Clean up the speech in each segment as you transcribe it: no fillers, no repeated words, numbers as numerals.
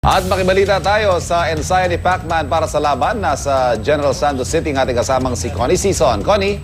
At makibalita tayo sa ensayo ni Pacman para sa laban. Nasa General Santos City ang ating kasamang si Connie Sison. Connie?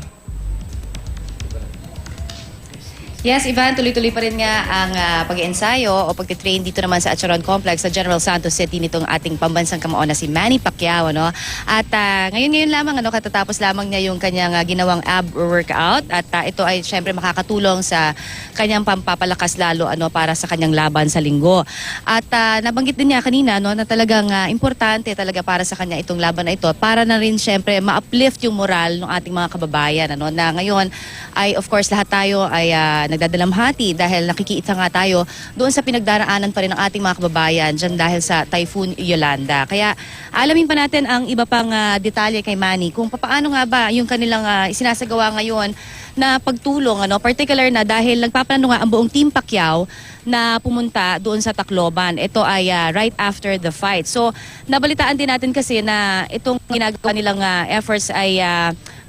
Yes, Ivan, tuloy-tuloy pa rin nga ang pag-iensayo o pag-train dito naman sa Acharon Complex sa General Santos City nitong ating pambansang kamao na si Manny Pacquiao. No? At ngayon lamang, katatapos lamang niya yung kanyang ginawang ab workout. At ito ay syempre makakatulong sa kanyang pampapalakas lalo para sa kanyang laban sa linggo. At nabanggit din niya kanina na talagang importante talaga para sa kanya itong laban na ito para na rin syempre ma-uplift yung moral ng ating mga kababayan. Na ngayon ay of course lahat tayo ay nagdadalamhati dahil nakikita nga tayo doon sa pinagdaraanan pa rin ng ating mga kababayan dyan dahil sa Typhoon Yolanda. Kaya alamin pa natin ang iba pang detalye kay Manny kung paano nga ba yung kanilang isinasagawa ngayon na pagtulong, particular na dahil nagpaplano nga ang buong Team Pacquiao na pumunta doon sa Tacloban. Ito ay right after the fight. So nabalitaan din natin kasi na itong ginagawa nilang efforts ay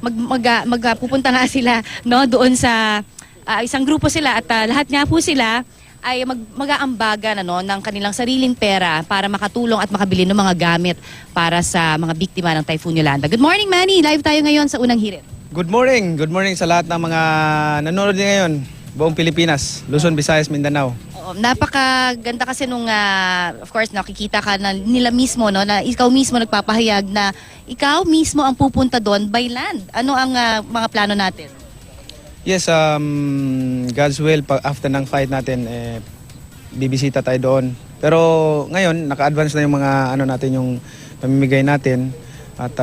magpupunta nga sila doon sa isang grupo sila at lahat nga po sila ay mag-aambagan ng kanilang sariling pera para makatulong at makabili ng mga gamit para sa mga biktima ng Typhoon Yolanda. Good morning, Manny. Live tayo ngayon sa Unang Hirit. Good morning. Good morning sa lahat ng mga nanonood din ngayon. Buong Pilipinas, Luzon, Visayas, Mindanao. Napakaganda kasi nung, of course, nakikita ka na nila mismo, na ikaw mismo nagpapahayag na ikaw mismo ang pupunta doon by land. Ano ang mga plano natin? Yes, God's will, after ng fight natin, bibisita tayo doon. Pero ngayon, naka-advance na yung mga natin, yung pamimigay natin. At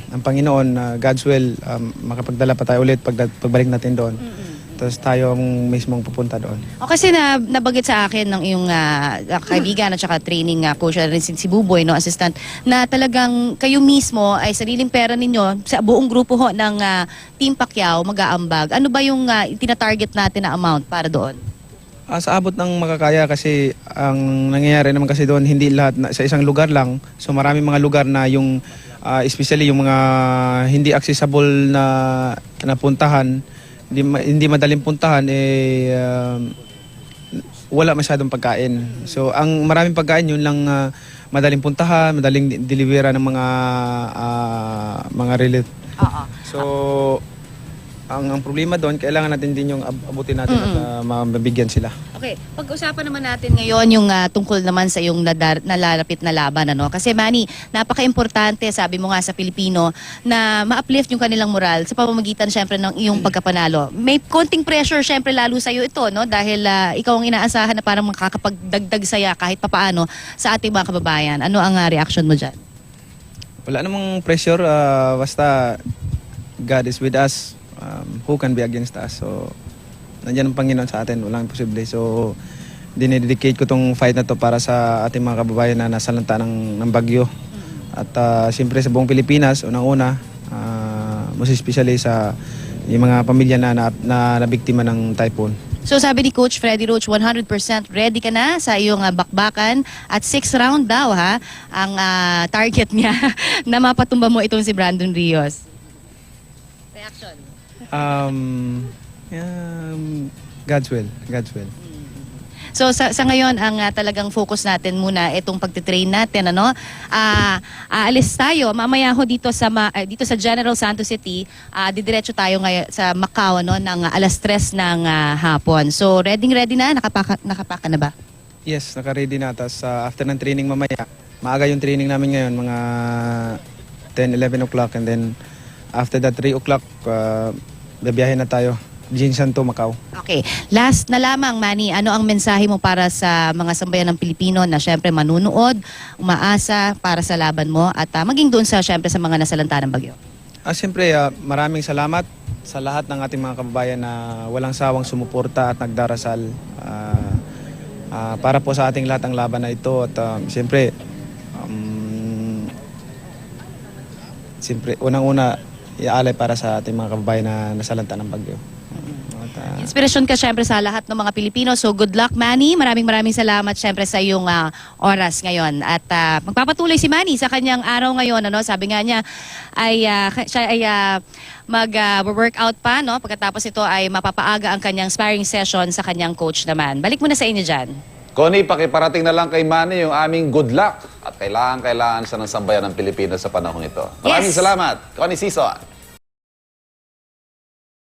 ang Panginoon, God's will, makapagdala pa tayo ulit pagbalik natin doon. Tapos tayo mismong pupunta doon. O kasi nabanggit sa akin ng iyong kaibigan at saka training coach rin si Buboy, assistant, na talagang kayo mismo ay sariling pera ninyo sa buong grupo ng Team Pacquiao mag-aambag. Ano ba yung tinatarget natin na amount para doon? Sa abot ng makakaya kasi ang nangyayari naman kasi doon hindi lahat sa isang lugar lang. So maraming mga lugar na yung especially yung mga hindi accessible na napuntahan, hindi madaling puntahan, wala masyadong pagkain. So ang maraming pagkain yun lang madaling puntahan, madaling delivera ng mga relief. So ang problema doon, kailangan natin din yung abutin natin at mabibigyan sila. Okay, pag-usapan naman natin ngayon yung tungkol naman sa yung nalalapit na laban. Kasi Manny, napaka-importante, sabi mo nga sa Pilipino, na ma-uplift yung kanilang moral sa pamamagitan syempre ng iyong pagkapanalo. May konting pressure syempre lalo sa iyo ito, dahil ikaw ang inaasahan na parang makakapagdagdag saya kahit papaano sa ating mga kababayan. Ano ang reaction mo dyan? Wala namang pressure, basta God is with us. Who can be against us? So, nandiyan ang Panginoon sa atin, walang imposible. So, dinededicate ko tong fight na to para sa ating mga kababayan na nasalanta ng bagyo. At siyempre sa buong Pilipinas, unang-una, most especially sa yung mga pamilya na nabiktima ng typhoon. So sabi ni Coach Freddy Roach, 100% ready ka na sa iyong bakbakan at 6th round daw ang target niya na mapatumba mo itong si Brandon Rios. Reaction? God's will. God's will. So sa ngayon ang talagang focus natin muna itong pagtitrain natin, aalis tayo mamaya dito sa General Santos City, didiretso tayo ngayon sa Macau ng alas 3 ng hapon. So ready na, nakapaka na ba? Yes, naka-ready na. Tapos after ng training mamaya, maaga yung training namin ngayon, mga 10-11 o'clock, and then after that 3 o'clock, babiyahin na tayo. Jinsan to Macau. Okay. Last na lamang, Manny, ano ang mensahe mo para sa mga sambayan ng Pilipino na syempre manunood, umaasa para sa laban mo at maging doon syempre sa mga nasalanta ng bagyo? Siyempre, maraming salamat sa lahat ng ating mga kababayan na walang sawang sumuporta at nagdarasal para po sa ating lahat ang laban na ito. At siyempre, unang-una, iaalay para sa ating mga kababayan na nasalanta ng bagyo. Inspirasyon ka syempre sa lahat ng mga Pilipino. So good luck, Manny. Maraming salamat syempre sa iyong oras ngayon. At magpapatuloy si Manny sa kanyang araw ngayon. Sabi nga niya siya ay mag-workout pa. Pagkatapos ito ay mapapaaga ang kanyang sparring session sa kanyang coach naman. Balik muna sa inyo dyan. Connie, pakiparating na lang kay Manny yung aming good luck at kailangan siya ng sambayan ng Pilipinas sa panahon ito. Maraming Yes. salamat, Connie Sison.